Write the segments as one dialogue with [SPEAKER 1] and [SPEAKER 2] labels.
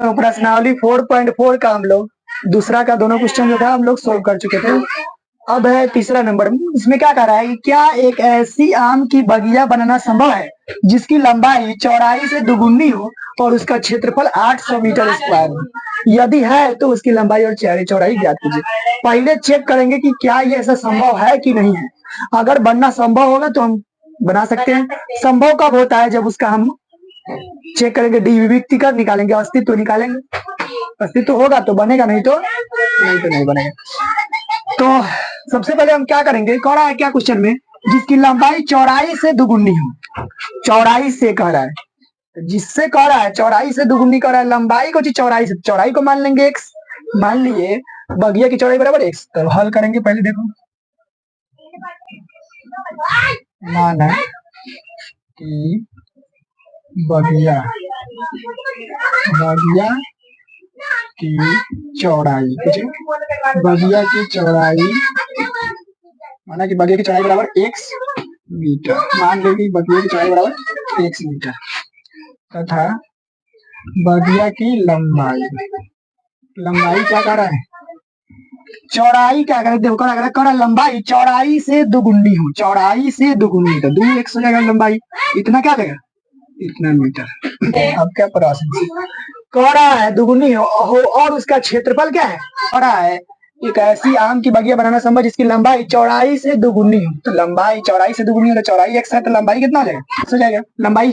[SPEAKER 1] तो प्रश्नावली 4.4 का हम लोग दूसरा का दोनों क्वेश्चन जो था हम लोग सोल्व कर चुके थे। अब है तीसरा नंबर। इसमें क्या कह रहा है कि क्या एक ऐसी आम की बगिया बनाना संभव है जिसकी लंबाई चौड़ाई से दुगुनी हो और उसका क्षेत्रफल 800 मीटर स्क्वायर हो। यदि है तो उसकी लंबाई और चौड़ाई ज्ञात कीजिए। पहले चेक करेंगे कि क्या ये ऐसा संभव है कि नहीं है। अगर बनना संभव होगा तो हम बना सकते हैं। संभव कब होता है? जब उसका हम चेक करेंगे, डी कर निकालेंगे, अस्तित्व निकालेंगे। अस्तित्व होगा तो बनेगा, नहीं तो नहीं बनेगा। तो सबसे पहले हम क्या करेंगे, कह रहा है क्या क्वेश्चन में, जिसकी लंबाई चौड़ाई से दुगुनी हो। चौड़ाई से कह रहा है, जिससे कह रहा है चौड़ाई से दुगुनी कह रहा है, लंबाई को चौड़ाई से, चौड़ाई को मान लेंगे एक्स। मान लीजिए बगिया की चौड़ाई बराबर एक्स। तो हल करेंगे, पहले देखो माना कि बगिया की चौड़ाई, बगिया की चौड़ाई, माना कि बगिया की चौड़ाई बराबर एक्स मीटर। मान लो कि बगिया की चौड़ाई बराबर एक्स मीटर तथा बगिया की लंबाई, लंबाई क्या कर रहा है, चौड़ाई क्या कर रहा है, लंबाई चौड़ाई से दुगुनी हो। चौड़ाई से दुगुनी तो 2x हो जाएगा लंबाई, इतना क्या देगा, इतना मीटर। अब क्या प्रश्न कह रहा है, दुगुनी हो और उसका क्षेत्रफल क्या है। कह रहा है एक ऐसी आम की बगिया बनाना संभव जिसकी लंबाई चौड़ाई से दुगुनी हो। तो लंबाई चौड़ाई से दुगुनी हो तो चौड़ाई एक्स है, तो लंबाई कितना हो जाएगा, एक्स हो जाएगा। लंबाई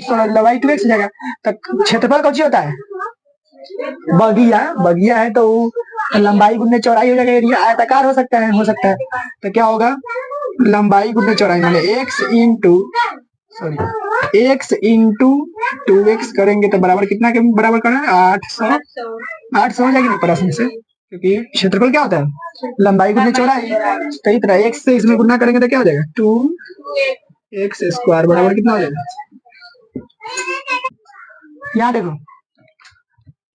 [SPEAKER 1] 2x हो जाएगा। तो क्षेत्रफल कौन सी होता है, बगिया, बगिया है तो लंबाई गुने चौड़ाई हो जाएगा। एरिया आयताकार हो सकता है, तो क्या होगा, लंबाई गुने चौड़ाई माने एक्स इंटू टू एक्स करेंगे तो बराबर कितना के बराबर करना है, 800। 800 हो जाएगी ना प्रश्न से, क्योंकि क्षेत्रफल क्या होता है, लंबाई गुने चौड़ाई। तो इस तरह एक्स से इसमें गुना करेंगे तो क्या हो जाएगा, 2x स्क्वायर बराबर कितना हो जाएगा। यहाँ देखो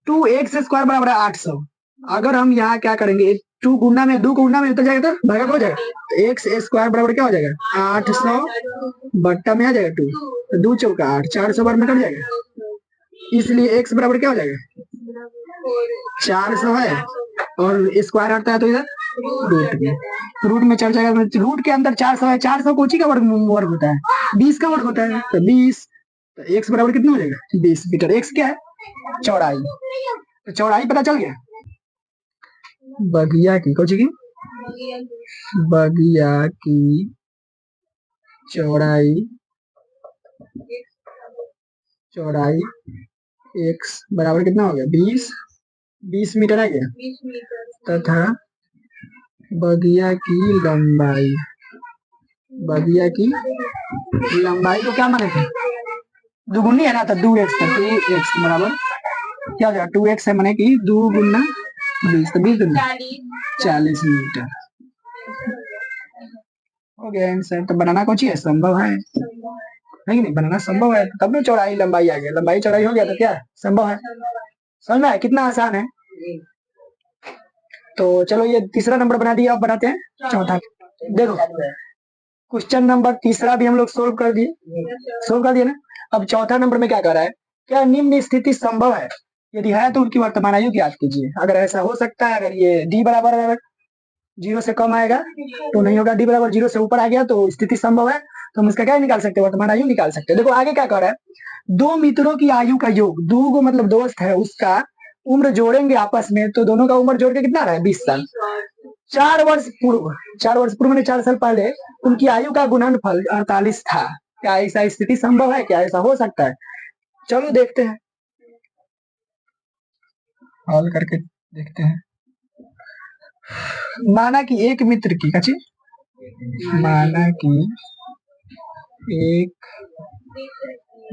[SPEAKER 1] 2x स्क्वायर बराबर है 800। अगर हम यहाँ क्या करेंगे, 2 गुना में 2 गुना में उतर जाएगा तो भागा हो जाएगा। तो एक्स स्क्वायर बराबर क्या हो जाएगा, 800 बट्टा में आ जाएगा 2, तो 2 चौका 8, 400 बार में कट जाएगा। इसलिए एक्स बराबर क्या हो जाएगा, 400 है, और स्क्वायर हटता है तो इधर रूट में चढ़ जाएगा। रूट के अंदर 400 है, 400 कोची का वर्ग होता है, 20 का वर्ग होता है, तो 20। तो एक्स बराबर कितना हो जाएगा, 20 मीटर। एक्स क्या है, चौड़ाई। तो चौड़ाई पता चल गया। बगिया की कौन की, बगिया की चौड़ाई, चौड़ाई एक्स बराबर कितना हो गया, 20 मीटर है क्या, तथा बगिया की लंबाई, बगिया की लंबाई को क्या माने थे, दुगुनी है ना, तो 2x था, 2x बराबर क्या हो जाएगा, 2x है माने कि 2 गुना 20, तो 20 गुना 40 मीटर हो गया आंसर। तो बनाना कौन है, संभव है नहीं, नहीं बनाना संभव है तब ना चौड़ाई लंबाई आ गया, लंबाई चौड़ाई हो गया तो क्या संभव है। समझ में आया कितना आसान है। तो चलो ये तीसरा नंबर बना दिया, अब बनाते हैं चौथा। देखो क्वेश्चन नंबर तीसरा भी हम लोग सोल्व कर दिए ना। अब चौथा नंबर में क्या कर रहा है, क्या निम्न स्थिति संभव है, यदि है तो उनकी वर्तमान आयु ज्ञात कीजिए। अगर ऐसा हो सकता है, अगर ये डी बराबर 0 से कम आएगा तो नहीं होगा, डी बराबर 0 से ऊपर आ गया तो स्थिति संभव है, तो हम इसका क्या निकाल सकते हैं, वर्तमान आयु निकाल सकते हैं। देखो आगे क्या कर रहा है, दो मित्रों की आयु का योग, दो को मतलब दोस्त है उसका उम्र जोड़ेंगे आपस में, तो दोनों का उम्र जोड़ के कितना रहा है, 20 साल। 4 वर्ष पूर्व मैंने 4 साल पहले उनकी आयु का गुणनफल 48 था। क्या ऐसा स्थिति संभव है, क्या ऐसा हो सकता है। चलो देखते हैं, हल करके देखते हैं। माना कि एक मित्र की कची, माना कि एक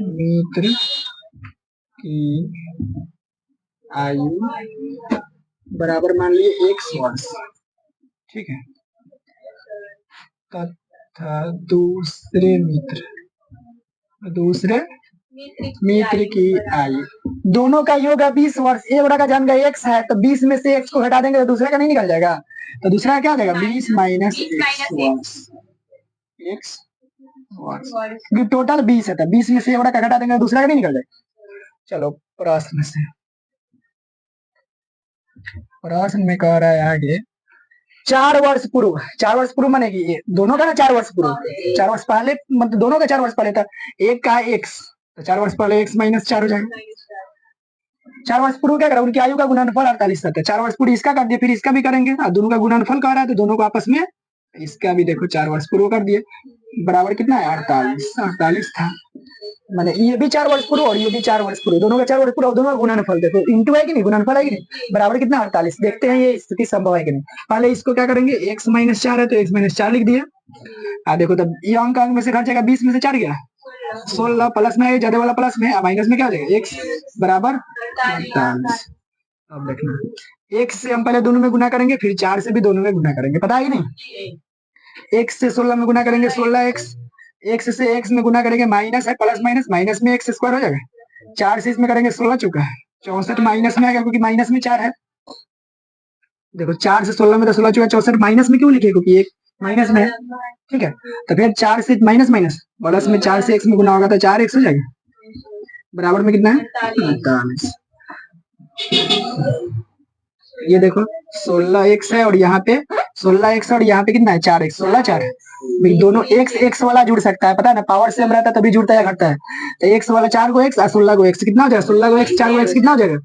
[SPEAKER 1] मित्र की आयु बराबर मान लिए 1 वर्ष, ठीक है, तथा दूसरे मित्र की आयु, दोनों का योग है 20 वर्ष। एक बड़ा का जान गया x है, तो 20 में से x को हटा देंगे तो दूसरे का नहीं निकल जाएगा, तो दूसरा क्या हो जाएगा, 20 माइनस x वर्ष, टोटल 20 है, तो 20 में से एक बड़ा का घटा देंगे तो दूसरा का नहीं निकल जाएगा। चलो प्रश्न से प्रश्न में कह रहा है आगे 4 वर्ष पूर्व माने कि ये दोनों का ना 4 वर्ष पूर्व, 4 वर्ष पहले मतलब दोनों का 4 वर्ष पहले था। एक का एक्स, तो 4 वर्ष पहले x-4 हो जाएगा। 4 वर्ष पूर्व क्या करा, उनकी आयु का गुणनफल 48 था। 4 वर्ष पूर्व इसका कर दिए, फिर इसका भी करेंगे। दोनों का गुणनफल कर रहा है तो दोनों को आपस में, इसका भी देखो 4 वर्ष पूर्व कर दिए, बराबर कितना है 48, 48 था। माने ये भी 4 वर्ष पूर्व और ये भी 4 वर्ष पूर्व, दोनों का 4 वर्ष पूर्व, दोनों का गुणनफल देखो, इंटू है कि नहीं, गुणनफल है कि नहीं, बराबर कितना 48। देखते हैं ये स्थिति संभव है कि नहीं। पहले इसको क्या करेंगे, x-4 है तो x-4 लिख दिया। देखो तब ये अंक में से घट जाएगा, 20 में से 4 गया 16, प्लस में ज्यादा वाला प्लस में, माइनस में क्या हो जाएगा x बराबर 48। अब देखना x से हम पहले दोनों में गुना करेंगे, फिर 4 से भी दोनों में गुना करेंगे, पता है कि नहीं। x से 16 में गुना करेंगे 16x, x से x में गुना करेंगे माइनस है, प्लस माइनस माइनस में x स्क्वायर हो जाएगा। 4 से इसमें करेंगे 16 चुका है 64 माइनस में आएगा, क्योंकि माइनस में 4 है। देखो 4 से 16 में तो 16 चुका 64, माइनस में क्यों लिखे, क्योंकि एक माइनस में है। ठीक है, तो फिर 4 से माइनस माइनस प्लस में 4 से x में गुना होगा तो 4x हो जाएगा, बराबर में कितना है 48। ये देखो 16x है और यहाँ पे 16x और यहाँ पे कितना है 4x, 16 4 दोनों x वाला जुड़ सकता है, पता है ना, पावर सेम रहता है तभी जुड़ता है घटता है। तो x वाला 4 को x और 16 को x, कितना हो जाएगा 16 को x 4 को x कितना हो जाएगा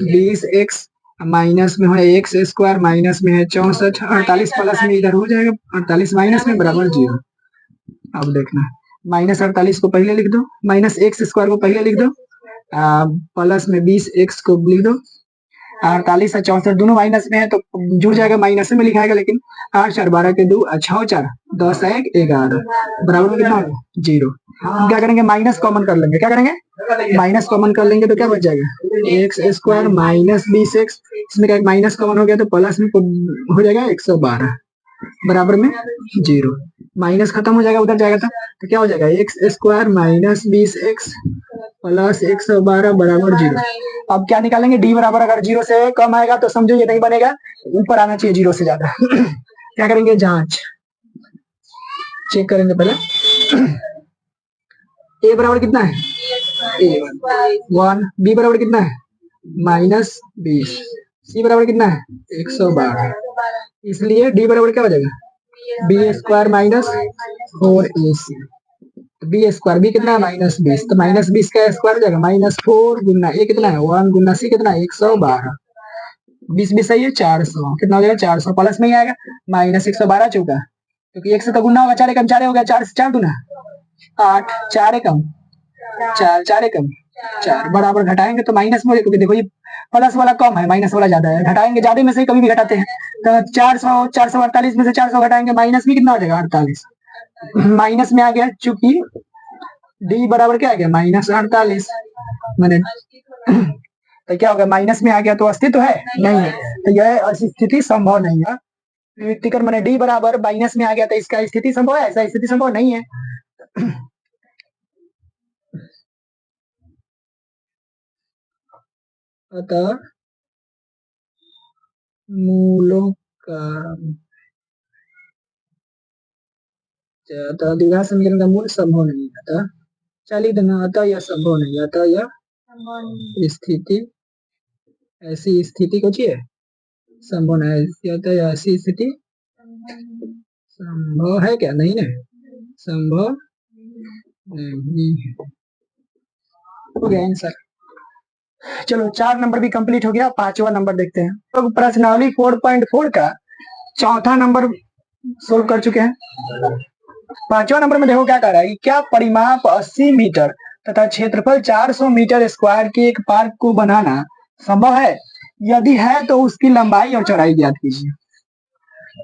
[SPEAKER 1] 20x, माइनस में है एक्स स्क्वायर, माइनस में है 64, 48 प्लस में इधर हो जाएगा 48 माइनस में बराबर 0। अब देखना -48 को पहले लिख दो, माइनस एक्स स्क्वायर को पहले लिख दो, प्लस में 20x को लिख दो, 48 और 64 दोनों माइनस में है तो जुड़ जाएगा, माइनस में लिखाएगा, लेकिन 8 4 12 के 2 6 4 10 1 11 बराबर में कितना होगा 0। हम क्या करेंगे, माइनस कॉमन कर लेंगे, क्या करेंगे माइनस कॉमन कर लेंगे तो क्या बच जाएगा एक्स स्क्वायर माइनस 20x, इसमें क्या माइनस कॉमन हो गया तो प्लस में हो जाएगा 112 बराबर में 0। माइनस खत्म हो जाएगा उधर जाएगा तो क्या हो जाएगा x square minus 20x plus 112 बराबर 0। अब क्या निकालेंगे, डी बराबर अगर 0 से कम आएगा तो समझो ये नहीं बनेगा, ऊपर आना चाहिए 0 से ज्यादा। क्या करेंगे, जांच चेक करेंगे पहले। ए बराबर कितना है A1, बी बराबर कितना है -20, सी बराबर कितना है 112, इसलिए डी बराबर क्या हो जाएगा B square minus 4ac, B square B कितना है -20, तो -20 का स्क्वायर हो जाएगा -4 गुना ए कितना है 1 गुना सी कितना है 112, 20 भी सही है 400, कितना हो जाएगा 400 प्लस में ही आएगा -112 चौका, क्योंकि 1 से तो गुना होगा 4 एकम 4 हो गया, 4 से 4 गुना 8, 4 एकम 4 4 एकम 4 बराबर घटाएंगे तो माइनस में, क्योंकि देखो ये प्लस वाला कम है माइनस वाला ज्यादा है, घटाएंगे ज्यादा में से कभी भी घटाते हैं, तो 448 में से 400 घटाएंगे माइनस में कितना हो जाएगा 48, माइनस में आ गया, चूंकि डी बराबर क्या आ गया -48 मैंने तो क्या होगा माइनस में आ गया तो अस्तित्व है नहीं है, तो यह स्थिति संभव नहीं है। वित्तीकर मैंने डी बराबर माइनस में आ गया तो इसका स्थिति संभव है, ऐसा स्थिति संभव नहीं है। अतः मूलों का अतः द्विघात समीकरण का मूल संभव नहीं, अतः चलिए देना, अतः यह संभव नहीं, अतः यह स्थिति ऐसी स्थिति को चाहिए संभव नहीं, अतः यह ऐसी स्थिति संभव है क्या नहीं है, संभव नहीं हो गया आंसर। चलो 4 नंबर भी कंप्लीट हो गया, 5वां नंबर देखते हैं। तो प्रश्नावली 4.4 का चौथा नंबर सोल्व कर चुके हैं। 5वां नंबर में देखो क्या कह रहा है, क्या परिमाप 80 मीटर तथा क्षेत्रफल 400 मीटर स्क्वायर के एक पार्क को बनाना संभव है, यदि है तो उसकी लंबाई और चौड़ाई ज्ञात कीजिए।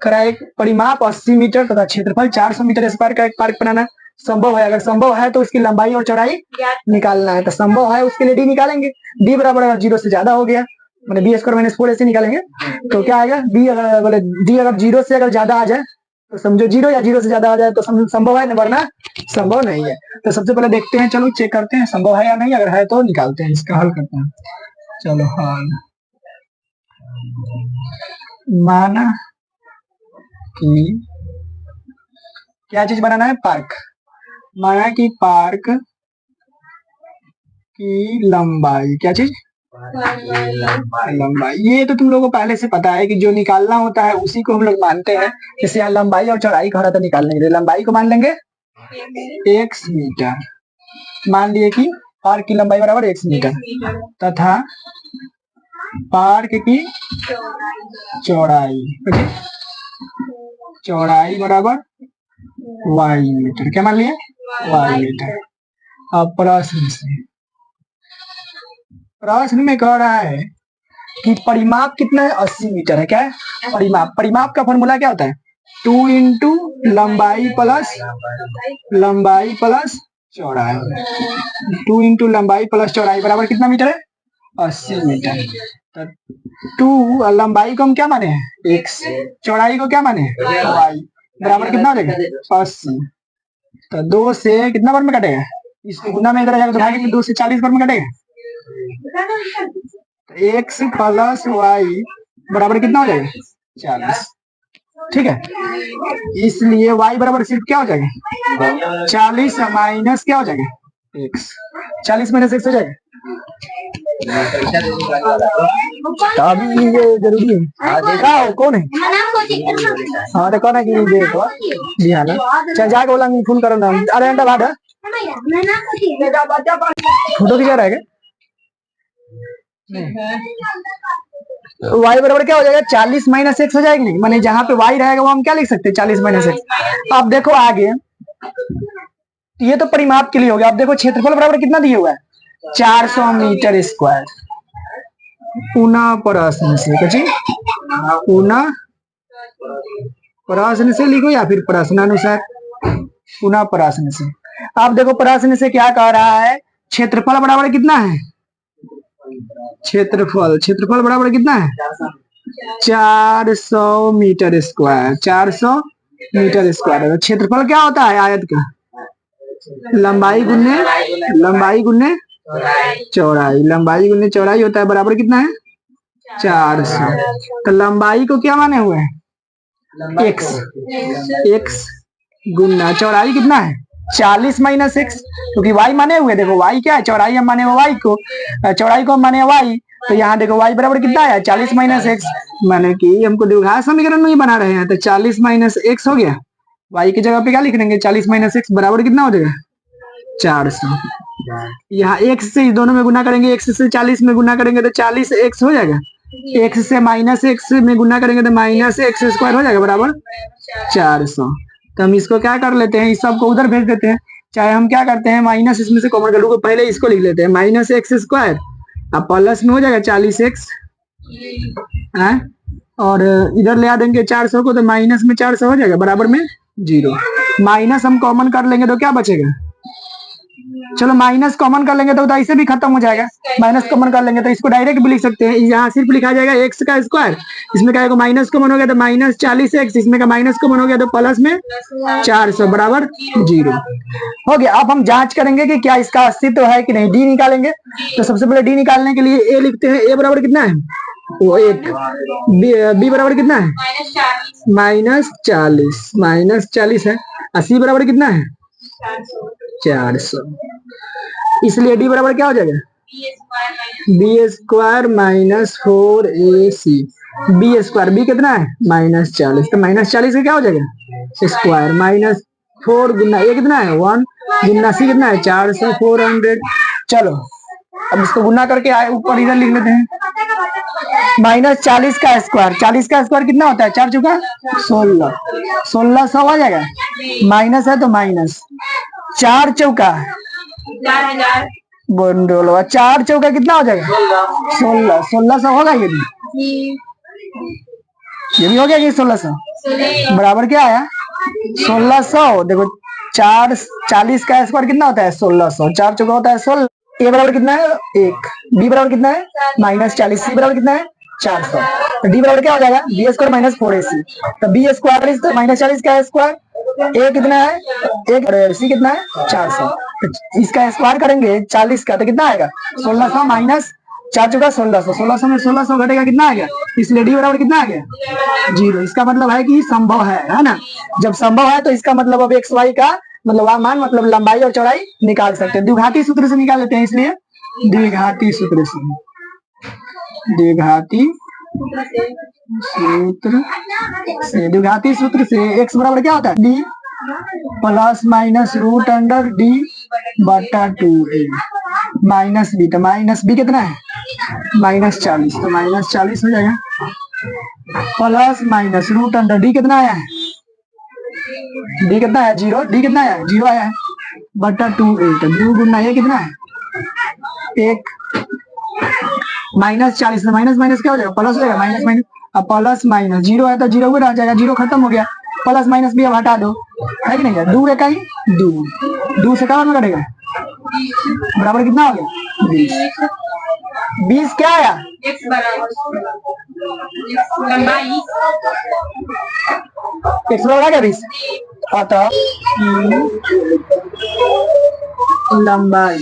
[SPEAKER 1] कह रहा है परिमाप 80 मीटर तथा क्षेत्रफल 400 मीटर स्क्वायर का एक पार्क बनाना संभव है, अगर संभव है तो उसकी लंबाई और चौड़ाई निकालना है, तो संभव है उसके लिए डी निकालेंगे, डी बराबर अगर 0 से ज्यादा हो गया मैंने बी स्क्वायर -4 ऐसे निकालेंगे तो क्या आएगा डी, अगर बोले डी अगर 0 से अगर ज्यादा आ जाए तो समझो 0 या 0 से ज्यादा आ जाए तो संभव है, वरना संभव नहीं है। तो सबसे पहले देखते हैं, चलो चेक करते हैं संभव है या नहीं, अगर है तो निकालते हैं, इसका हल करते हैं। चलो हल, माना कि क्या चीज बनाना है, पार्क, माना कि पार्क की लंबाई क्या चीज लंबाई ये तो तुम लोगों को पहले से पता है कि जो निकालना होता है उसी को हम लोग मानते हैं। जैसे यहाँ लंबाई और चौड़ाई का रहा था निकालने के लिए, लंबाई को मान लेंगे x मीटर। मान लिए कि पार्क की लंबाई बराबर x मीटर तथा पार्क की चौड़ाई, चौड़ाई बराबर y मीटर। क्या मान लिया? y metre. अब प्रश्न में कह रहा है कि परिमाप कितना है? 80 मीटर है। क्या है? परिमाप का फॉर्मूला क्या होता है? 2 इंटू लंबाई प्लस चौड़ाई। 2 इंटू लंबाई प्लस चौड़ाई बराबर कितना मीटर है? 80 मीटर। तो 2 लंबाई को हम क्या माने हैं? x, चौड़ाई को क्या माने हैं? y। बराबर कितना हो जाएगा? 80। तो 2 से कितना बार में कटेगा? इसको गुना में इधर आ जाएगा तो भागे में 2 से 40 बार में कटेगा। x प्लस y बराबर कितना हो जाएगा? 40। ठीक है, इसलिए y बराबर सिर्फ क्या हो जाएगा? 40 माइनस क्या हो जाएगा? x। 40 माइनस x हो जाएगा। अभी ये जरूरी है। देखा हो कौन है? हाँ देखो ना कि देखो जी हाँ ना। चल जाके बोला फोन करो ना। अरे घंटा बाद फोटो खींचा रहेगा। y बराबर क्या हो जाएगा? 40 माइनस एक्स हो जाएगा। नहीं माने जहाँ पे y रहेगा वो हम क्या लिख सकते हैं? 40 माइनस एक्स। अब देखो आगे, ये तो परिमाप के लिए हो गया। अब देखो क्षेत्रफल बराबर कितना दिया हुआ है? 400 मीटर स्क्वायर। पुनः प्रश्न से पुनः प्रश्न से लिखो या फिर प्रश्नानुसार। पुनः प्रश्न से। अब देखो प्रश्न से क्या कह रहा है? क्षेत्रफल बराबर कितना है? क्षेत्रफल बराबर कितना है? 400 मीटर स्क्वायर। 400 metre square. क्षेत्रफल क्या होता है? आयत का लंबाई गुने चौड़ाई। लंबाई गुने चौड़ाई होता है बराबर कितना है? 400। तो लंबाई को क्या माने हुए हैं? x गुना चौड़ाई कितना है? 40 माइनस एक्स, क्योंकि y माने हुए। देखो y क्या है? चौड़ाई हम माने हुए y को, चौड़ाई को हम माने y। तो यहाँ देखो y बराबर कितना है? 40 माइनस एक्स। माने कि हमको द्विघात समीकरण नहीं बना रहे हैं। तो 40 माइनस एक्स हो गया। y की जगह पे क्या लिख देंगे? 40 माइनस एक्स बराबर कितना हो जाएगा? 400। यहाँ x से इस दोनों में गुना करेंगे, x से 40 में गुना करेंगे तो 40 x हो जाएगा। x से माइनस एक्स में गुना करेंगे तो माइनस एक्स स्क्वायर हो जाएगा बराबर 400। तो हम इसको क्या कर लेते हैं? इस सब को उधर भेज देते हैं। चाहे हम क्या करते हैं? माइनस इसमें से कॉमन कर लूंगा। पहले इसको लिख लेते हैं माइनस एक्स स्क्वायर। अब प्लस में हो जाएगा 40 एक्स और इधर ले आ देंगे 400 को, तो माइनस में 400 हो जाएगा बराबर में 0। माइनस हम कॉमन कर लेंगे तो क्या बचेगा? चलो माइनस कॉमन कर लेंगे तो ऐसे भी खत्म हो जाएगा। माइनस कॉमन कर लेंगे तो इसको डायरेक्ट भी लिख सकते हैं। यहाँ सिर्फ लिखा जाएगा एक्स का स्क्वायर। इसमें क्या माइनस कॉमन हो गया तो माइनस 40 एक्स। इसमें का माइनस कॉमन हो गया तो प्लस में 400 बराबर 0 हो गया। अब हम जांच करेंगे कि क्या इसका अस्तित्व है कि नहीं। डी निकालेंगे। तो सबसे पहले डी निकालने के लिए ए लिखते हैं। ए बराबर कितना है? वो 1। बी बराबर कितना है? -40 है। सी बराबर कितना है? 400। इसलिए डी बराबर क्या हो जाएगा? B square minus 4ac। B square B कितना है? -40। तो -40 का क्या हो जाएगा? स्क्वायर माइनस 4 गुना ए कितना है? 1 गुना सी कितना है? 400 400। चलो अब इसको गुना करके आए ऊपर इधर लिख लेते हैं। -40 का स्क्वायर। 40 का स्क्वायर कितना होता है? 4 चुका 16। 1600 हो जाएगा। माइनस है तो माइनस 4 चौका बोलो 4 चौका कितना हो जाएगा? 16। 1600 होगा ये भी हो गया कि 1600 बराबर क्या आया? 1600। देखो 4 40 का स्क्वायर कितना होता है? 1600। 4 चौका होता है 16। ए बराबर कितना है? 1। बी बराबर कितना है? -40। सी बराबर कितना है? 400। तो डी बराबर क्या हो जाएगा? B square minus 4ac। तो बी स्क्वायर -40 का स्क्वायर। ए कितना है? 1 और सी कितना है? 400। तो इसका स्क्वायर करेंगे 40 का तो कितना आएगा? 1600 माइनस 4 चौका 1600। 1600 में 1600 घटेगा कितना आ गया? इसलिए डी बराबर कितना आ गया? 0। इसका मतलब है कि संभव है ना। जब संभव है तो इसका मतलब अब एक्स वाई का मतलब मान मतलब लंबाई और चौड़ाई निकाल सकते हैं। द्विघाती सूत्र से निकाल लेते हैं, इसलिए द्विघाती सूत्र से। द्विघाती सूत्र से x बराबर क्या होता है d plus minus root under d बटा 2a माइनस b, तो माइनस b कितना है -40, तो -40 हो जाएगा plus minus root under d कितना आया है d कितना है 0, d कितना है 0 आया है बटा 2a, तो 2 गुना ये कितना है 1 -40 में माइनस माइनस क्या हो जाएगा प्लस हो जाएगा माइनस माइनस, अब प्लस माइनस 0 है तो 0 रह जाएगा, 0 खत्म हो गया, प्लस माइनस भी अब हटा दो है कि नहीं, दूर है कहीं दूर से क्या कटेगा बराबर कितना हो गया 20 क्या आया
[SPEAKER 2] x बराबर लंबाई
[SPEAKER 1] x बराबर क्या 20, अतः लंबाई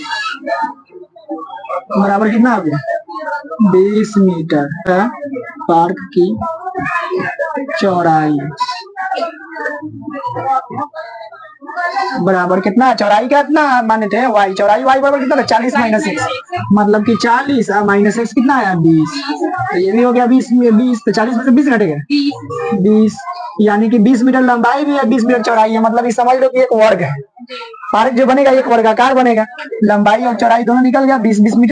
[SPEAKER 1] बराबर कितना हो गया 20 मीटर है, पार्क की चौड़ाई बराबर कितना, चौड़ाई का कितना माने थे y, चौड़ाई y बराबर कितना था 40 माइनस x, मतलब कि 40 माइनस x कितना आया 20, तो ये भी हो गया 20 तो 40 में से 20 घटेगा 20, यानी कि 20 मीटर लंबाई भी है 20 मीटर चौड़ाई है, मतलब ये समझ लो कि एक वर्ग है, पार्क जो बनेगा एक वर्गाकार बनेगा, लंबाई और चौड़ाई दोनों निकल गया 20-20 मीटर।